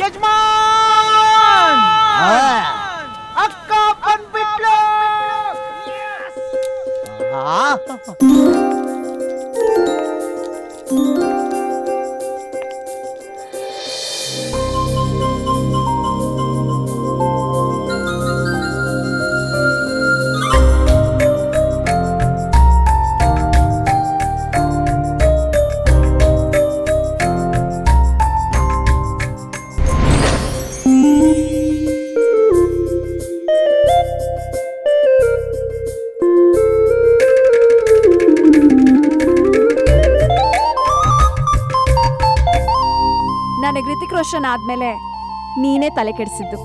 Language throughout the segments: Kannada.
ಯಜಮಾನ್ ಅಕ್ಕ ಬಂದ್ಬಿಟ್ಲು. ನನಗೆ ಋತಿಕ್ ರೋಷನ್ ಆದ್ಮೇಲೆ ನೀನೇ ತಲೆ ಕೆಡಿಸಿದ್ದು.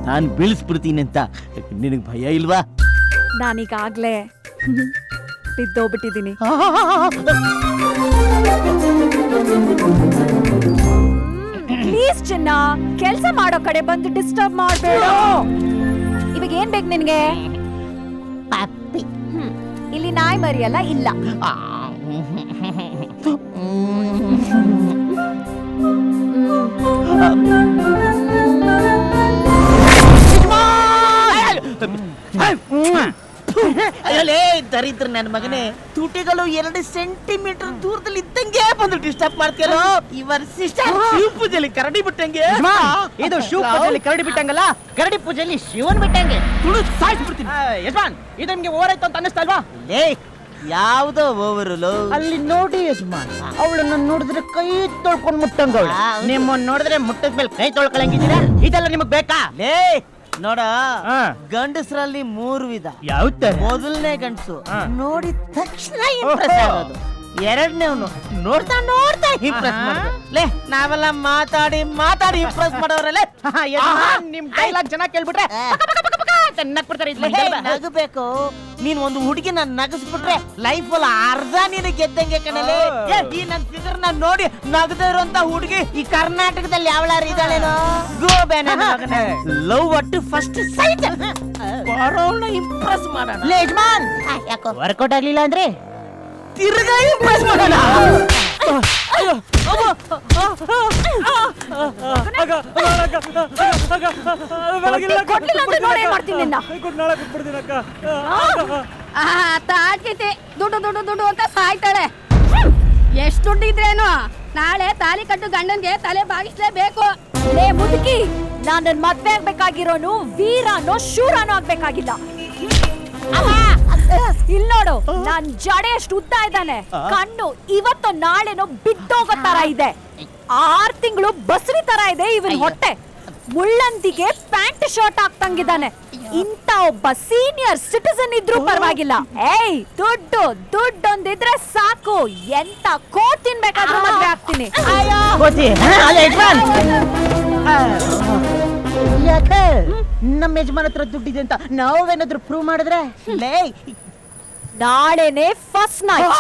ನಾನು ಬೀಳಿಸ್ಬಿಡ್ತೀನಿ ಅಂತ ನಿನಗೆ ಭಯ ಇಲ್ವಾ? ನಾನೀಗಾಗ್ಲೇ ಬಿದ್ದೋಗ್ಬಿಟ್ಟಿದ್ದೀನಿ. ಪ್ಲೀಸ್ ಚಿನ್ನ, ಕೆಲ್ಸ ಮಾಡೋ ಕಡೆ ಬಂದು ಡಿಸ್ಟರ್ಬ್ ಮಾಡಬೇಡ. ಇವಾಗ ಏನ್ ಬೇಕು ನಿನ್ಗೆ? ಇಲ್ಲಿ ನಾಯಿ ಮರಿಯಲ್ಲ ಇಲ್ಲ. ದರಿದ್ರ ನನ್ನ ಮಗನೇ, ತುಟಿಗಳು 2 ಸೆಂಟಿಮೀಟರ್ ದೂರದಲ್ಲಿ ಇದ್ದಂಗೆ ಬಂದು ಡಿಸ್ಟರ್ಬ್ ಮಾಡ್ತೀಯಲ್ಲ. ಇವರ್ ಸಿಸ್ಟರ್ ಶಿವ ಪೂಜೆಯಲ್ಲಿ ಕರಡಿ ಬಿಟ್ಟಂಗೆ. ಇದು ಶಿವ ಪೂಜೆಯಲ್ಲಿ ಕರಡಿ ಬಿಟ್ಟಂಗಲ್ಲ, ಕರಡಿ ಪೂಜೆಯಲ್ಲಿ ಶಿವನ್ ಬಿಟ್ಟಂಗೆ. ತುಳು ಸಾಯಿಸ್ಬಿಡ್ತೀನಿ. ಯಜಮಾನ್, ಇದು ನಿಮ್ಗೆ ಓವರ್ ಆಯ್ತು ಅಂತ ಅನ್ನಿಸ್ತಾ ಇಲ್ವಾ? ಯಾವ್ದೋ ಓವರಲು ಅಲ್ಲಿ ನೋಡಿ ಯಜಮಾನ್, ಅವಳನ್ನ ನೋಡಿದ್ರೆ ಕೈ ತೊಳ್ಕೊಂಡ್ ಮುಟ್ಟಂಗವಳು. ನಿಮ್ಮನ್ನ ನೋಡಿದ್ರೆ ಮುಟ್ಟದ ಮೇಲೆ ಕೈ ತೊಳ್ಕೊಳಂಗಿದ್ದೀರಾ? ಇದೆಲ್ಲ ನಿಮಗ್ ಬೇಕಾ? ನೋಡ, ಗಂಡಸರಲ್ಲಿ 3 ವಿಧ. ಯಾವ ಮೊದಲನೇ ಗಂಡಸು ನೋಡಿದ ತಕ್ಷಣ ಇಂಪ್ರೆಸ್ ಆಗೋದು. ಎರಡನೇವನು ನೋಡ್ತಾ ನೋಡ್ತಾ ಇಂಪ್ರೆಸ್ ಮಾಡೋದು. ನಾವೆಲ್ಲ ಮಾತಾಡಿ ಮಾತಾಡಿ ಇಂಪ್ರೆಸ್ ಮಾಡೋರಲ್ಲೇ. ನಿಮ್ ಡೈಲಾಗ್ ಚೆನ್ನಾಗಿ ಕೇಳ್ಬಿಟ್ರೆ ನಗಬೇಕು. ನೀನ್ ಒಂದು ಹುಡುಗಿನ ನಗಸ್ಬಿಟ್ರೆ ಲೈಫ್ ಅಲ್ಲಿ ಅರ್ಧ ನೀನು ಗೆದ್ದಂಗೆ ಕಣಲೆ. ಈ ನನ್ ಫಿಗರ್ ನ ನೋಡಿ ನಗದೇ ಇರುವಂತ ಹುಡುಗಿ ಈ ಕರ್ನಾಟಕದಲ್ಲಿ ಯಾವಳಾರು ಇದ್ದಾಳೇನೋ? ಲವ್ ಒಟ್ಟು ಫಸ್ಟ್ ಸೈಟ್ ಇಂಪ್ರೆಸ್ ಮಾಡೋಣ. ಯಜಮಾನ್, ಯಾಕೋ ವರ್ಕೌಟ್ ಆಗ್ಲಿಲ್ಲ ಅಂದ್ರೆ ತಿರ್ಗಾ ಇಂಪ್ರೆಸ್ ಮಾಡೋಣ. ದುಡ್ಡು ದುಡ್ಡು ದುಡ್ಡು ಅಂತ ಸಾಯ್ತಾಳೆ. ಎಷ್ಟು ದುಡ್ಡು ಇದ್ರೇನು ನಾಳೆ ತಾಲಿ ಕಟ್ಟು ಗಂಡನ್ಗೆ ತಲೆ ಬಾಗಿಸ್ಲೇಬೇಕು. ಮುದುಕಿ, ನಾನು ಮದ್ವೆ ಆಗ್ಬೇಕಾಗಿರೋನು ವೀರನೋ ಶೂರನೋ ಆಗ್ಬೇಕಾಗಿಲ್ಲ. ಇಲ್ ನೋಡು, ನಾನ್ ಜಡೆ ಎಷ್ಟು ಉದ್ದ ಇದ್ದಾನೆ. ಕಣ್ಣು ಇವತ್ತು ನಾಳೆನೋ ಬಿದ್ದೋಗೋ ತರ ಇದೆ. 6 ತಿಂಗಳು ಬಸ್ರಿ ತರ ಇದೆ ಇವನ್ ಹೊಟ್ಟೆ. ಮುಳ್ಳಂದಿಗೆ ಪ್ಯಾಂಟ್ ಶರ್ಟ್ ಹಾಕ್ತಂಗಿದ್ದಾನೆ. ಇಂತ ಒಬ್ಬ ಸೀನಿಯರ್ ಸಿಟಿಸನ್ ಇದ್ರೂ ಪರವಾಗಿಲ್ಲ. ದುಡ್ಡು ದುಡ್ಡೊಂದಿದ್ರೆ ಸಾಕು, ಎಂತ ಕೋಟ್ ತಿನ್ಬೇಕಾದ್ರೂ ಮದ್ವೆ ಆಗ್ತೀನಿ. ಯಾಕೆ ನಮ್ಮ ಯಜಮಾನ್ ಹತ್ರ ದುಡ್ಡಿದೆ ಅಂತ ನಾವೇನಾದ್ರೂ ಪ್ರೂವ್ ಮಾಡಿದ್ರೆ ನಾಳೆನೆ ಫಸ್ಟ್ ನೈಟ್.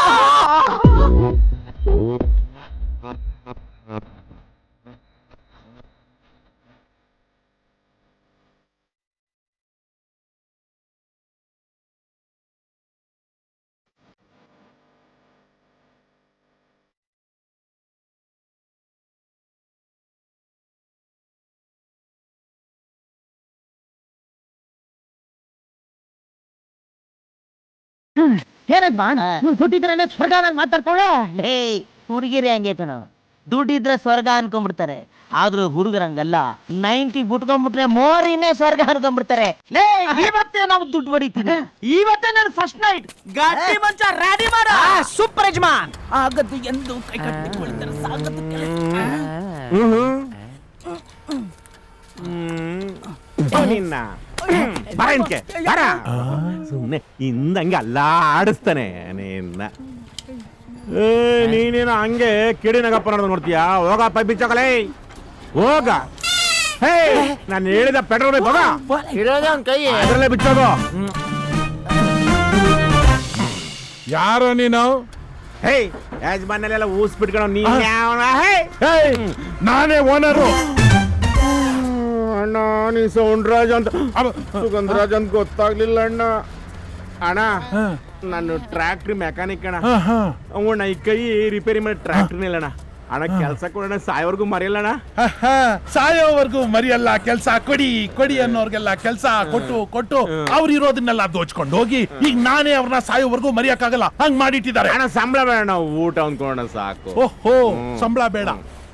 ದುಡ್ಡಿದ್ರೆ ಸ್ವರ್ಗ ಮಾತಾಡ್ಕೊಳ್ಳ. ಹುಡುಗಿರಿ ಹಂಗೆ ಕಣ, ದುಡ್ಡಿದ್ರೆ ಸ್ವರ್ಗ ಅನ್ಕೊಂಡ್ಬಿಡ್ತಾರೆ. ಆದ್ರೂ ಹುಡುಗರಂಗಲ್ಲ, 90 ಬಿಟ್ಕೊಂಡ್ಬಿಟ್ರೆ ಮೋರಿನೇ ಸ್ವರ್ಗ ಅನ್ಕೊಂಡ್ಬಿಡ್ತಾರೆ. ಇವತ್ತೇ ನಾವು ದುಡ್ಡು ಹೊಡಿತೀವಿ. ಇವತ್ತೇ ನಾನು ಫಸ್ಟ್ ನೈಟ್ ಗಾಡಿ ಮಂಚ ರೆಡಿ ಮಾಡ. ಸೂಪರ್ ಯಜಮಾನ್. ಆಗದ್ದು ಎಂದು ಕೈ ಕಟ್ಟಿಕೊಳ್ತಾರೆ. ಸಾಗದ್ದು ಸುಮ್ನೆ ಹಿಂದಂಗೆ ಅಲ್ಲ ಆಡಿಸ್ತಾನೆ ನಿನ್ನ. ನೀನೇನು ಹಂಗೆ ಕಿಡಿನಗಪ್ಪ ನೋಡ್ ನೋಡ್ತೀಯಾ? ಹೋಗಪ್ಪ ಬಿಚ್ಚಕಲೇ, ಹೋಗ. ಹೇ, ನಾನು ಹೇಳಿದ ಪೆಟ್ರೋಲ್ ಬೇಕು, ಹೋಗ. ಅದರಲ್ಲೇ ಬಿಚ್ಚೋದು. ಯಾರೋ ನೀನು? ಹೇ, ಯಜಮಾನೆಲ್ಲ ಊಸ್ ಬಿಟ್ಕೊಂಡು ನೀ ನಾನೇ ಓನರು. ಅಣ್ಣ, ನೀ ಸೌಂಡ್ರಾಜ್ ಅಂತ ಸುಗಂಧರಾಜ್ ಅಂತ ಗೊತ್ತಾಗ್ಲಿಲ್ಲ ಅಣ್ಣ. ಅಣ್ಣ, ನಾನು ಟ್ರ್ಯಾಕ್ಟ್ರಿ ಮೆಕ್ಯಾನಿಕ್ ಅಣ್ಣ. ಆಹಾ. ಅವಣ್ಣ ಈ ಕೈ ರಿಪೇರಿ ಮಾಡಿ ಟ್ರ್ಯಾಕ್ಟ್ರಿ ನಿಲ್ಲಣ್ಣ. ಅಣ್ಣ ಕೆಲ್ಸ ಕೊಡೋಣ, ಸಾಯೋವರೆಗೂ ಮರೆಯಲ್ಲಣ್ಣ. ಆಹಾ. ಸಾಯೋವರೆಗೂ ಮರಿಯಲ್ಲ ಕೆಲ್ಸ ಕೊಡಿ ಕೊಡಿ ಅನ್ನೋರ್ಗೆಲ್ಲ ಕೆಲ್ಸ ಕೊಟ್ಟು ಅವ್ರು ಇರೋದನ್ನೆಲ್ಲ ದೋಚ್ಕೊಂಡು ಹೋಗಿ ಈಗ ನಾನೇ ಅವ್ರನ್ನ ಸಾಯೋವರೆಗೂ ಮರಿಯಕ್ಕಾಗಲ್ಲ ಹಂಗ್ ಮಾಡಿಟ್ಟಿದ್ದಾರೆ. ಅಣ್ಣ ಸಂಬಳ ಬೇಡ, ನಾವು ಊಟ ಅಂದ್ಕೊಳ್ಳೋಣ ಸಾಕು. ಓಹೋ ಸಂಬಳ ಬೇಡ.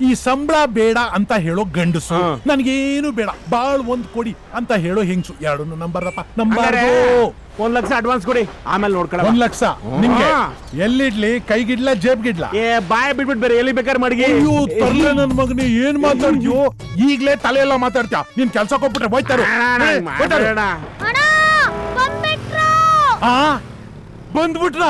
ಈ ಸಂಬಳ ಬೇಡ ಅಂತ ಹೇಳೋ ಗಂಡಸು, ನನ್ಗೇನು ಬೇಡ ಬಾಳ್ ಒಂದ್ ಕೊಡಿ ಅಂತ ಹೇಳೋ ಹೆಂಗ್ಸು, ಎರಡನ್ನು ನಂಬರ್ದಪ್ಪ ನಂಬರ್. 1 ಲಕ್ಷ ಅಡ್ವಾನ್ಸ್ ಕೊಡಿ, ಆಮೇಲೆ ನೋಡ್ಕೊಳ್ಳ. 1 ಲಕ್ಷ ನಿಮ್ಗೆ ಎಲ್ಲಿಡ್ಲಿ? ಕೈಗಿಡ್ಲ ಜೇಬ್ಗಿಡ್ಲ? ಬಾಯ್ ಬಿಟ್ಬಿಟ್ಟು ಬೇರೆ ಎಲ್ಲಿ ಬೇಕಾದ್ರೆ ಮಡಗಿ. ಅಯ್ಯೋ ತರ್ಲೆ ನನ್ ಮಗನೇ, ಏನ್ ಮಾತಾಡ್ತೀಯೋ? ಈಗ್ಲೇ ತಲೆ ಎಲ್ಲ ಮಾತಾಡ್ತೀಯ. ನೀನ್ ಕೆಲ್ಸ ಕೊಟ್ಬಿಟ್ರೆ ಹೋಯ್ತಾರು. ಬಂದ್ಬಿಟ್ರ?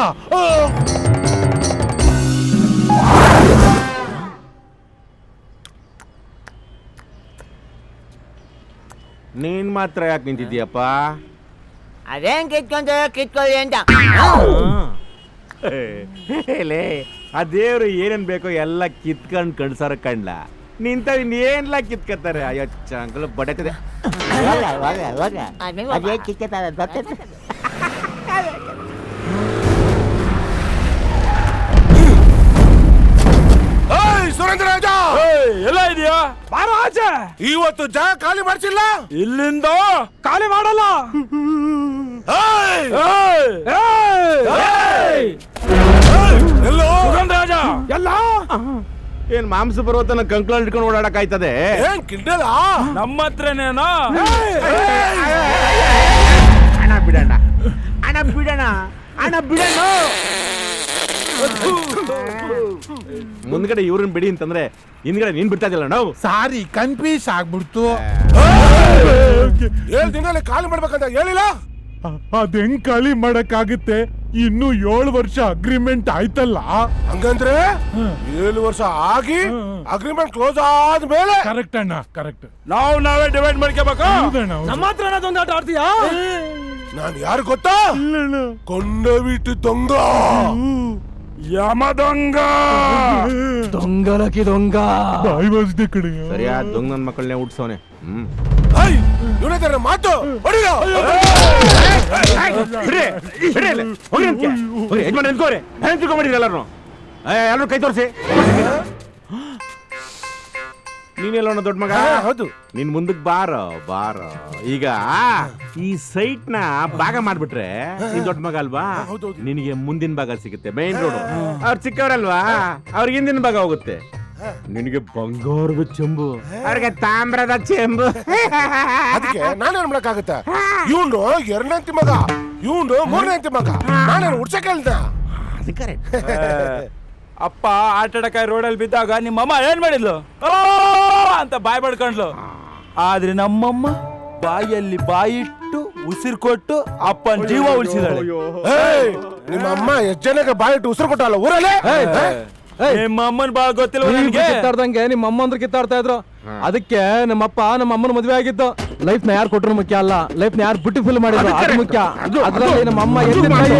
ನೀನ್ ಮಾತ್ರ ಯಾಕೆ ನಿಂತಿದ್ಯಪ್ಪ? ಅದೇನ್ ಕಿತ್ಕೊಳ್ಳಿ ಅಂತ. ಲೇ, ಆ ದೇವ್ರು ಏನೇನ್ ಬೇಕೋ ಎಲ್ಲ ಕಿತ್ಕೊಂಡ್ ಕಣ್ಸಾರ ಕಂಡ್ಲ. ನಿಂತ ಇನ್ನೇನ್ಲ ಕಿತ್ಕತ್ತಾರೆ. ಅಯ್ಯೋ ಚಂಕಲ್ ಬಡಕದೆ. ಅದೇ ಕಿತ್ಕೊತಾರೆ ಗೊತ್ತೈತೆ. ಸುರೇಂದ್ರ ರಾಜ ಎಲ್ಲ ಇದೆಯಾ? ಬಾರೋ ಆಚೆ. ಇವತ್ತು ಜಾಗ ಖಾಲಿ ಮಾಡ್ಸಿಲ್ಲ. ಇಲ್ಲಿಂದ ಖಾಲಿ ಮಾಡಲ್ಲ. ಎಲ್ಲೋ ಸುಗಂಧ ರಾಜ ಎಲ್ಲ ಏನ್ ಮಾಂಸ ಪರ್ವತನ ಕಂಕ್ಳ ಇಟ್ಕೊಂಡು ಓಡಾಡಕ್ ಆಯ್ತದೆ? ಏನ್ ಕಿಂಡಲ ನಮ್ಮ ಹತ್ರನೇನಾ? ಹಣ ಬಿಡಣ, ಹಣ ಬಿಡಣ, ಹಣ ಬಿಡಣ. ಮುಂದ್ಗಡೆ ಇವ್ರನ್ನ ಬಿಡಿ ಅಂತಂದ್ರೆ ಹಿಂದ್ಗಡೆ ನೀನ್ ಬಿಡ್ತಾ ಇದ್ದಿಲ್ಲ ನಾವು. ಸಾರಿ ಕನ್ಫ್ಯೂಸ್ ಆಗ್ಬಿಡ್ತು. 7 ದಿನ ಖಾಲಿ ಮಾಡ್ಬೇಕಂತ ಹೇಳಿಲ್ಲ. ಅದ್ ಹೆಂಗ್ ಖಾಲಿ ಮಾಡಕ್ಕಾಗುತ್ತೆ? ಇನ್ನು 7 ವರ್ಷ ಅಗ್ರಿಮೆಂಟ್ ಆಯ್ತಲ್ಲ. ಹಂಗಂದ್ರೆ 7 ವರ್ಷ ಆಗಿ ಅಗ್ರಿಮೆಂಟ್ ಕ್ಲೋಸ್ ಆದ್ಮೇಲೆ. ಕರೆಕ್ಟ್ ಅಣ್ಣ, ಕರೆಕ್ಟ್. ನಾವೇ ಡಿವೈಡ್ ಮಾಡ್ಕೋಬೇಕು. ನಮ್ಮ ಹತ್ರ ಅದೊಂದು ಆಟ ಆಡ್ತೀಯಾ? ನಾನು ಯಾರು ಗೊತ್ತಾ? ಕೊಂಡವಿಟ್ಟು ದೊಂಗ, ಯಮ ದೊಂಗ, ದೊಂಗಲಕಿ ದೊಂಗ. ಬಾಯಿ ಬಾಜಿದೆ ಕಡೆ. ಸರಿಯಾದ ದೊಂಗ ನನ್ ಮಕ್ಕಳನ್ನೇ ಹುಟ್ಸವನೆ. ಇವನ ಮಾತು ಹೊಡಿಯೋ. ಯಜಮಾನ್ ನಿಂತ್ಕೋರಿ, ತಿಳ್ಕೊಂಬಿಡಿರಿ ಎಲ್ಲರೂ. ಎಲ್ಲರೂ ಕೈ ತೋರಿಸಿ. ನೀನೆಲ್ಲ ದೊಡ್ಡ ಮಗ? ಹೌದು. ನೀನ್ ಮುಂದಕ್ ಬಾರೋ. ಈಗ ಈ ಸೈಟ್ ನ ಭಾಗ ಮಾಡ್ಬಿಟ್ರೆ ನೀನ್ ದೊಡ್ಡ ಮಗ ಅಲ್ವಾ? ನಿನಗೆ ಮುಂದಿನ ಭಾಗ ಸಿಗುತ್ತೆ, ಮೇನ್ ರೋಡ್. ಅವ್ರು ಚಿಕ್ಕವರಲ್ವಾ, ಅವ್ರಿಗೆ ಹಿಂದಿನ ಭಾಗ ಹೋಗುತ್ತೆ. ನಿನಗೆ ಬಂಗಾರದ ಚೆಂಬು, ಅವ್ರಿಗೆ ತಾಮ್ರದ ಚೆಂಬು. ಅದಕ್ಕೆ ನಾನೇನ್ ಮಾಡಕ್ಕಾಗತ್ತೆ? ಇವನು 2ನೇ ಮಗ, ಇವನು 3ನೇ ಮಗ. ನಾನೇನು ಹುಡ್ಸಕ್ ಹೇಳ್ದ? ಅದು ಕರೆಕ್ಟ್. ಅಪ್ಪ ಆಟಾಡಕಾಯಿ ರೋಡಲ್ಲಿ ಬಿದ್ದಾಗ ನಿಮ್ಮಮ್ಮ ಏನ್ ಮಾಡಿದ್ಲು ಅಂತ ಬಾಯ್ ಬಡ್ಕೊಂಡ್ಲು. ಆದ್ರೆ ನಮ್ಮಮ್ಮ ಬಾಯಲ್ಲಿ ಬಾಯಿಟ್ಟು ಉಸಿರು ಕೊಟ್ಟು ಅಪ್ಪನ ಜೀವ ಉಳಿಸಿದಾಳೆ. ನಿಮ್ಮ ಅಮ್ಮ ಎಷ್ಟ್ ಜನಕ್ಕೆ ಬಾಯಿಟ್ಟು ಉಸಿರು ಕೊಟ್ಟಲ್ಲ ಊರಲ್ಲೇ? ನಿಮ್ಮ ಅಮ್ಮನ ಬಾಳ ಗೊತ್ತಿಲ್ಲ ನಿನ್ಗೆ? ಕಿತ್ತಾಡ್ದಂಗೆ ನಿಮ್ಮ ಅಮ್ಮ ಅಂದ್ರೆ ಕಿತ್ತಾಡ್ತಾ ಇದ್ರು. ಅದಕ್ಕೆ ನಮ್ಮಪ್ಪ ನಮ್ಮ ಅಮ್ಮನ ಮದುವೆ ಆಗಿದ್ದು. ಲೈಫ್ ನ ಯಾರು ಕೊಟ್ಟರು ಮುಖ್ಯ ಅಲ್ಲ, ಲೈಫ್ ನ ಯಾರು ಬ್ಯೂಟಿಫುಲ್ ಮಾಡಿದ್ರು ಅದು ಮುಖ್ಯ. ಅದ್ರಲ್ಲಿ ನಮ್ಮ ಅಮ್ಮ ಎತ್ತಿನ ಕೈ.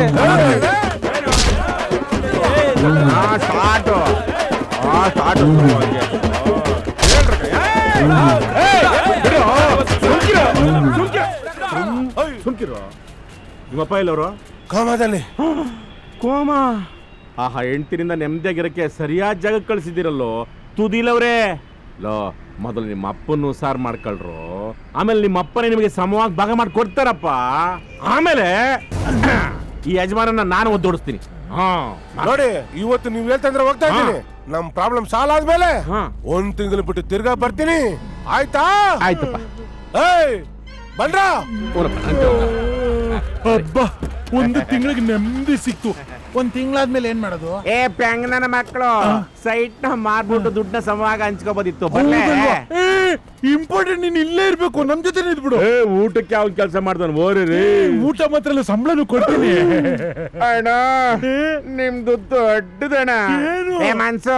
ಸುಮ್ಕಿರೋ. ನಿಮ್ಮಪ್ಪ ಎಲ್ಲವರು? ಕಾಮದಲ್ಲಿ. ಕೋಮಾ. ಆಹಾ, ಹೆಂಡ್ತಿನಿಂದ ನೆಮ್ಮದಿಯಾಗಿರಕ್ಕೆ ಸರಿಯಾದ ಜಾಗಕ್ಕೆ ಕಳ್ಸಿದಿರಲ್ಲೋ ತುದಿಲವ್ರೆ. ಲೋ, ಮೊದಲು ನಿಮ್ಮ ಅಪ್ಪನ್ನು ಸಾರ್ ಮಾಡ್ಕೊಳ್ರು, ಆಮೇಲೆ ನಿಮ್ಮ ಅಪ್ಪನೇ ನಿಮಗೆ ಸಮವಾಗಿ ಭಾಗ ಮಾಡಿ ಕೊಡ್ತಾರಪ್ಪ. ಆಮೇಲೆ ಈ ಯಜಮಾನನ್ನ ನಾನು ಒದ್ದೋಡಿಸ್ತೀನಿ. ನೋಡಿ, ಇವತ್ತು ನೀವ್ ಹೇಳ್ತಂದ್ರೆ ಹೋಗ್ತಾ ಇದ್ದೀನಿ. ನಮ್ ಪ್ರಾಬ್ಲಮ್ ಸಾಲ್ವ್ ಆದ್ಮೇಲೆ 1 ತಿಂಗಳು ಬಿಟ್ಟು ತಿರ್ಗಾ ಬರ್ತೀನಿ. ಆಯ್ತಾ? ಆಯ್ತಪ್ಪ. ಏಯ್ ಬಂದ್ರ? ಅಬ್ಬಾ, 1 ತಿಂಗಳಿಗೆ ನೆಮ್ಮದಿ ಸಿಕ್ತು. 1 ತಿಂಗಳಾದ್ಮೇಲೆ ಏನ್ ಮಾಡೋದು? ಪ್ಯಾಂಗ್ ನನ್ನ ಮಕ್ಕಳು ಸೈಟ್ ನ ಮಾರ್ಬಿಟ್ಟು ದುಡ್ಡನ್ನ ಸಮವಾಗ ಹಂಚ್ಕೋಬೋದಿತ್ತು. ಇಂಪಾರ್ಟೆಂಟ್, ನೀನ್ ಇಲ್ಲೇ ಇರ್ಬೇಕು, ನಮ್ ಜೊತೆ ಇದ್ಬಿಡು. ಊಟಕ್ಕೆ ಯಾವ ಕೆಲಸ ಮಾಡ್ತಾನೆ ಓರಿ. ಊಟ ಮಾತ್ರ ಅಲ್ಲ, ಸಂಬಳನು ಕೊಡ್ತೀನಿ. ಅಣ್ಣ, ನಿಮ್ದು ದೊಡ್ಡದಣ್ಣ ಮನ್ಸು.